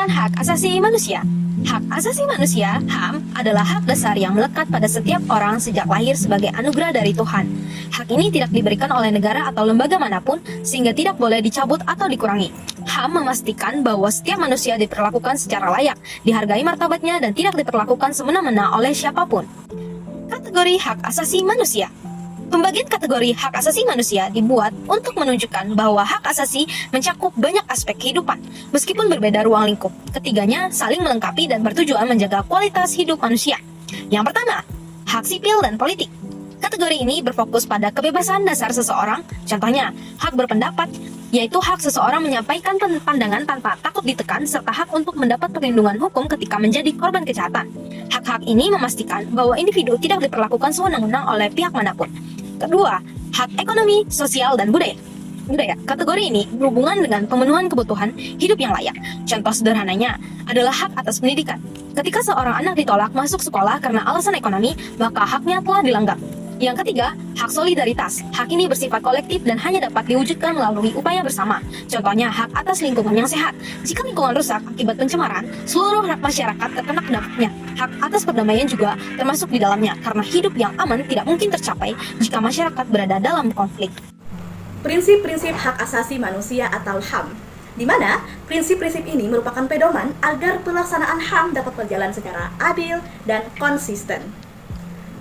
Pengertian hak asasi manusia. Hak asasi manusia, HAM, adalah hak dasar yang melekat pada setiap orang sejak lahir sebagai anugerah dari Tuhan. Hak ini tidak diberikan oleh negara atau lembaga manapun, sehingga tidak boleh dicabut atau dikurangi. HAM memastikan bahwa setiap manusia diperlakukan secara layak, dihargai martabatnya, dan tidak diperlakukan semena-mena oleh siapapun. Kategori hak asasi manusia. Pembagian kategori hak asasi manusia dibuat untuk menunjukkan bahwa hak asasi mencakup banyak aspek kehidupan, meskipun berbeda ruang lingkup. Ketiganya saling melengkapi dan bertujuan menjaga kualitas hidup manusia. Yang pertama, hak sipil dan politik. Kategori ini berfokus pada kebebasan dasar seseorang, contohnya hak berpendapat, yaitu hak seseorang menyampaikan pandangan tanpa takut ditekan, serta hak untuk mendapat perlindungan hukum ketika menjadi korban kejahatan. Hak-hak ini memastikan bahwa individu tidak diperlakukan sewenang-wenang oleh pihak manapun. Kedua, hak ekonomi, sosial, dan budaya. Kategori ini berhubungan dengan pemenuhan kebutuhan hidup yang layak. Contoh sederhananya adalah hak atas pendidikan. Ketika seorang anak ditolak masuk sekolah karena alasan ekonomi, maka haknya telah dilanggar. Yang ketiga, hak solidaritas. Hak ini bersifat kolektif dan hanya dapat diwujudkan melalui upaya bersama. Contohnya, hak atas lingkungan yang sehat. Jika lingkungan rusak akibat pencemaran, seluruh hak masyarakat terkena dampaknya. Hak atas perdamaian juga termasuk di dalamnya, karena hidup yang aman tidak mungkin tercapai jika masyarakat berada dalam konflik. Prinsip-prinsip hak asasi manusia atau HAM, di mana prinsip-prinsip ini merupakan pedoman agar pelaksanaan HAM dapat berjalan secara adil dan konsisten.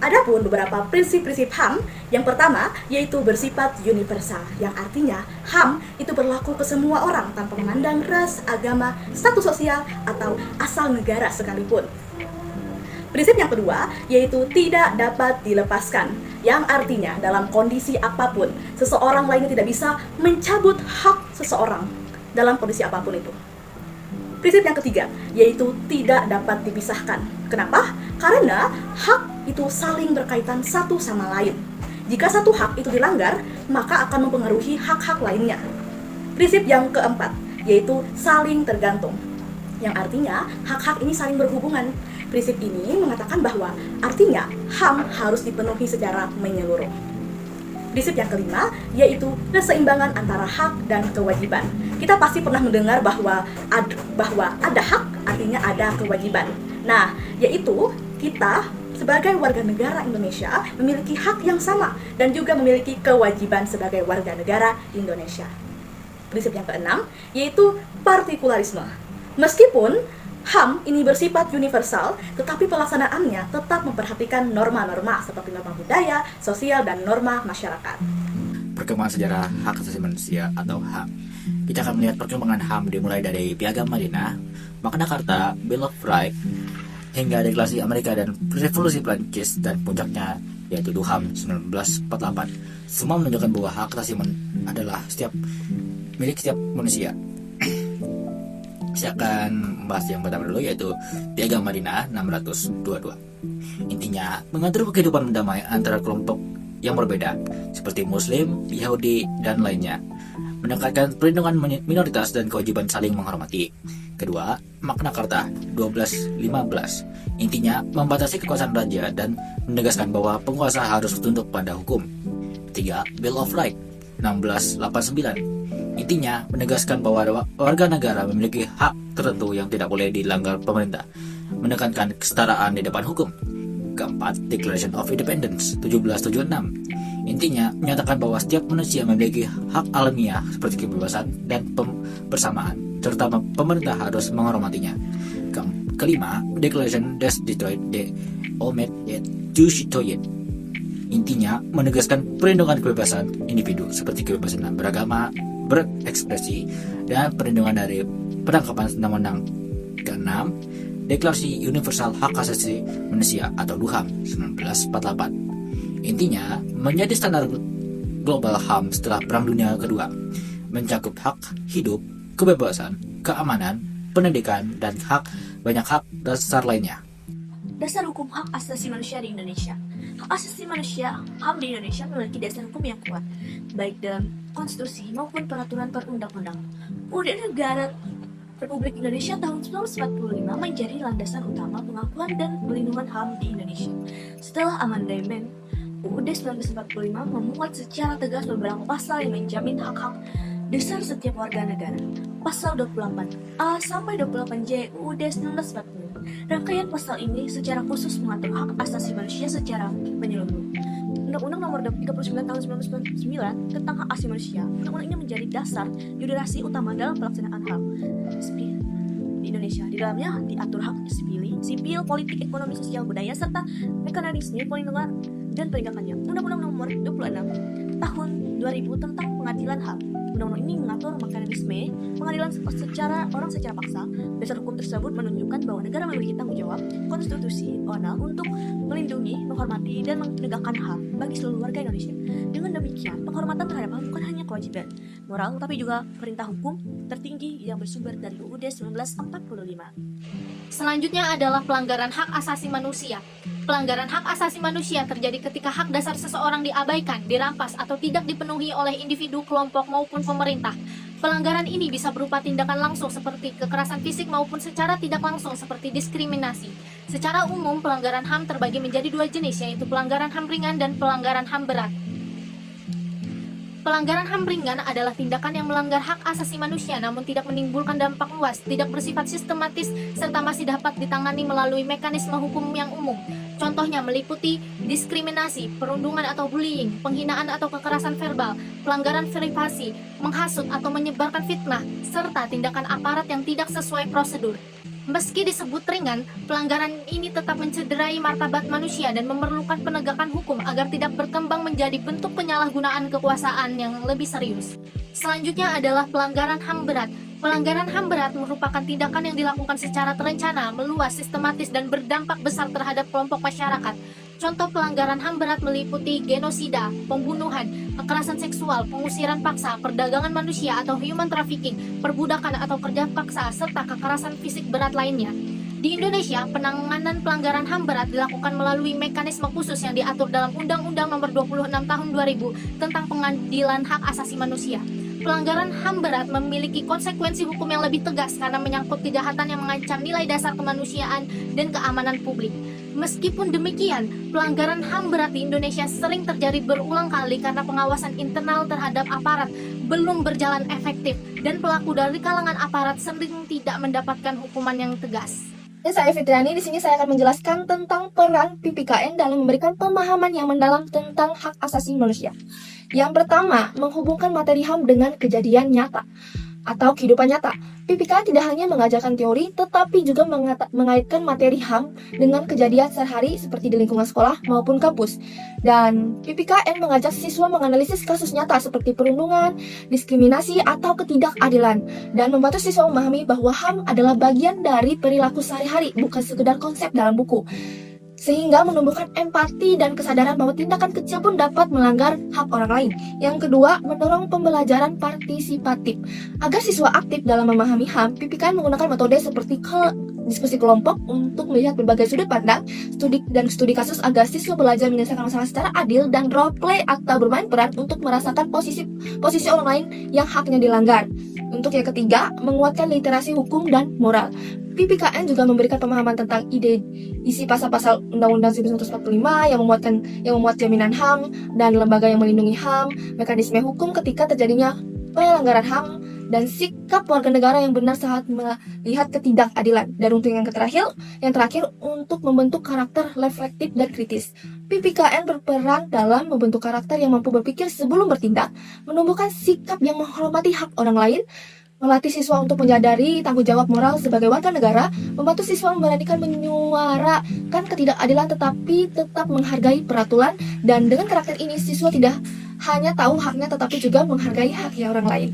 Adapun beberapa prinsip-prinsip HAM, yang pertama yaitu bersifat universal, yang artinya HAM itu berlaku ke semua orang tanpa memandang ras, agama, status sosial, atau asal negara sekalipun. Prinsip yang kedua yaitu tidak dapat dilepaskan, yang artinya dalam kondisi apapun, seseorang lainnya tidak bisa mencabut hak seseorang dalam kondisi apapun itu. Prinsip yang ketiga yaitu tidak dapat dipisahkan. Kenapa? Karena hak itu saling berkaitan satu sama lain. Jika satu hak itu dilanggar, maka akan mempengaruhi hak-hak lainnya. Prinsip yang keempat yaitu saling tergantung, yang artinya hak-hak ini saling berhubungan. Prinsip ini mengatakan bahwa artinya HAM harus dipenuhi secara menyeluruh. Prinsip yang kelima yaitu keseimbangan antara hak dan kewajiban. Kita pasti pernah mendengar bahwa ada hak artinya ada kewajiban. Nah, yaitu kita sebagai warga negara Indonesia memiliki hak yang sama dan juga memiliki kewajiban sebagai warga negara Indonesia. Prinsip yang keenam yaitu partikularisme. Meskipun HAM ini bersifat universal, tetapi pelaksanaannya tetap memperhatikan norma-norma seperti norma budaya, sosial, dan norma masyarakat. Perkembangan sejarah hak asasi manusia atau HAM. Kita akan melihat perkembangan HAM dimulai dari Piagam Madinah, Magna Carta, Bill of Rights, hingga Deklarasi Amerika dan Revolusi Prancis, dan puncaknya yaitu HAM 1948. Semua menunjukkan bahwa hak asasi adalah milik setiap manusia. Saya akan membahas yang pertama dulu, yaitu Piagam Madinah 622. Intinya, mengatur kehidupan damai antara kelompok yang berbeda, seperti Muslim, Yahudi, dan lainnya. Menekankan perlindungan minoritas dan kewajiban saling menghormati. Kedua, Magna Carta 1215. Intinya, membatasi kekuasaan raja dan menegaskan bahwa penguasa harus tunduk pada hukum. Tiga, Bill of Rights 1689. Intinya, menegaskan bahwa warga negara memiliki hak tertentu yang tidak boleh dilanggar pemerintah, menekankan kesetaraan di depan hukum. Keempat, Declaration of Independence 1776. Intinya, menyatakan bahwa setiap manusia memiliki hak alamiah seperti kebebasan dan kebersamaan, serta pemerintah harus menghormatinya. Kelima, Declaration des Droits de l'Homme et du Citoyen. Intinya, menegaskan perlindungan kebebasan individu seperti kebebasan beragama, berekspresi, dan perlindungan dari penangkapan semena-mena. Keenam, Deklarasi Universal Hak Asasi Manusia atau HAM 1948. Intinya, menjadi standar global HAM setelah Perang Dunia Kedua, mencakup hak hidup, kebebasan, keamanan, pendidikan, dan banyak hak dasar lainnya. Dasar hukum hak asasi manusia di Indonesia. Hak asasi manusia HAM di Indonesia memiliki dasar hukum yang kuat, baik dalam konstitusi maupun peraturan perundang-undang. UUD Negara Republik Indonesia tahun 1945 menjadi landasan utama pengakuan dan perlindungan HAM di Indonesia. Setelah amandemen, UUD 1945 memuat secara tegas beberapa pasal yang menjamin hak-hak Dasar setiap warga negara. Pasal 28A sampai 28J UUD 1945. Rangkaian pasal ini secara khusus mengatur hak asasi manusia secara menyeluruh. Undang-Undang Nomor 39 Tahun 1999 tentang hak asasi manusia. Undang-undang ini menjadi dasar judikasi utama dalam pelaksanaan HAM di Indonesia. Di dalamnya diatur hak sipil, politik, ekonomi, sosial, budaya, serta mekanisme perlindungan dan penegakannya. Undang-Undang Nomor 26 Tahun 2000 tentang pengadilan HAM. Undang-undang ini mengatur mekanisme pengadilan secara paksa. Dasar hukum tersebut menunjukkan bahwa negara memiliki tanggung jawab konstitusional untuk melindungi, menghormati, dan menegakkan HAM bagi seluruh warga Indonesia. Dengan demikian, penghormatan terhadap HAM bukan hanya kewajiban moral, tapi juga perintah hukum tertinggi yang bersumber dari UUD 1945. Selanjutnya adalah pelanggaran hak asasi manusia. Pelanggaran hak asasi manusia terjadi ketika hak dasar seseorang diabaikan, dirampas, atau tidak dipenuhi oleh individu, kelompok, maupun pemerintah. Pelanggaran ini bisa berupa tindakan langsung seperti kekerasan fisik maupun secara tidak langsung seperti diskriminasi. Secara umum, pelanggaran HAM terbagi menjadi dua jenis, yaitu pelanggaran HAM ringan dan pelanggaran HAM berat. Pelanggaran HAM ringan adalah tindakan yang melanggar hak asasi manusia namun tidak menimbulkan dampak luas, tidak bersifat sistematis, serta masih dapat ditangani melalui mekanisme hukum yang umum. Contohnya meliputi diskriminasi, perundungan atau bullying, penghinaan atau kekerasan verbal, pelanggaran privasi, menghasut atau menyebarkan fitnah, serta tindakan aparat yang tidak sesuai prosedur. Meski disebut ringan, pelanggaran ini tetap mencederai martabat manusia dan memerlukan penegakan hukum agar tidak berkembang menjadi bentuk penyalahgunaan kekuasaan yang lebih serius. Selanjutnya adalah pelanggaran HAM berat. Pelanggaran HAM berat merupakan tindakan yang dilakukan secara terencana, meluas, sistematis, dan berdampak besar terhadap kelompok masyarakat. Contoh pelanggaran HAM berat meliputi genosida, pembunuhan, kekerasan seksual, pengusiran paksa, perdagangan manusia atau human trafficking, perbudakan atau kerja paksa, serta kekerasan fisik berat lainnya. Di Indonesia, penanganan pelanggaran HAM berat dilakukan melalui mekanisme khusus yang diatur dalam Undang-Undang Nomor 26 Tahun 2000 tentang Pengadilan Hak Asasi Manusia. Pelanggaran HAM berat memiliki konsekuensi hukum yang lebih tegas karena menyangkut kejahatan yang mengancam nilai dasar kemanusiaan dan keamanan publik. Meskipun demikian, pelanggaran HAM berat di Indonesia sering terjadi berulang kali karena pengawasan internal terhadap aparat belum berjalan efektif dan pelaku dari kalangan aparat sering tidak mendapatkan hukuman yang tegas. Saya Fitriani, di sini saya akan menjelaskan tentang peran PPKN dalam memberikan pemahaman yang mendalam tentang hak asasi manusia. Yang pertama, menghubungkan materi HAM dengan kejadian nyata atau kehidupan nyata. PPKN tidak hanya mengajarkan teori, tetapi juga mengaitkan materi HAM dengan kejadian sehari-hari seperti di lingkungan sekolah maupun kampus. Dan PPKN mengajak siswa menganalisis kasus nyata seperti perundungan, diskriminasi, atau ketidakadilan, dan membantu siswa memahami bahwa HAM adalah bagian dari perilaku sehari-hari, bukan sekedar konsep dalam buku. Sehingga menumbuhkan empati dan kesadaran bahwa tindakan kecil pun dapat melanggar hak orang lain. Yang kedua, mendorong pembelajaran partisipatif. Agar siswa aktif dalam memahami HAM, PPKN menggunakan metode seperti diskusi kelompok untuk melihat berbagai sudut pandang, studi kasus agar siswa belajar menyelesaikan masalah secara adil, dan role play atau bermain peran untuk merasakan posisi orang lain yang haknya dilanggar. Untuk yang ketiga, menguatkan literasi hukum dan moral. PPKN juga memberikan pemahaman tentang isi pasal-pasal Undang-Undang 1945 yang memuat jaminan HAM dan lembaga yang melindungi HAM, mekanisme hukum ketika terjadinya pelanggaran HAM, dan sikap warga negara yang benar saat melihat ketidakadilan. Dan untuk yang terakhir untuk membentuk karakter reflektif dan kritis. PPKN berperan dalam membentuk karakter yang mampu berpikir sebelum bertindak, menumbuhkan sikap yang menghormati hak orang lain, melatih siswa untuk menyadari tanggung jawab moral sebagai warga negara, membantu siswa memberanikan menyuarakan ketidakadilan tetapi tetap menghargai peraturan. Dan dengan karakter ini, siswa tidak hanya tahu haknya tetapi juga menghargai hak orang lain.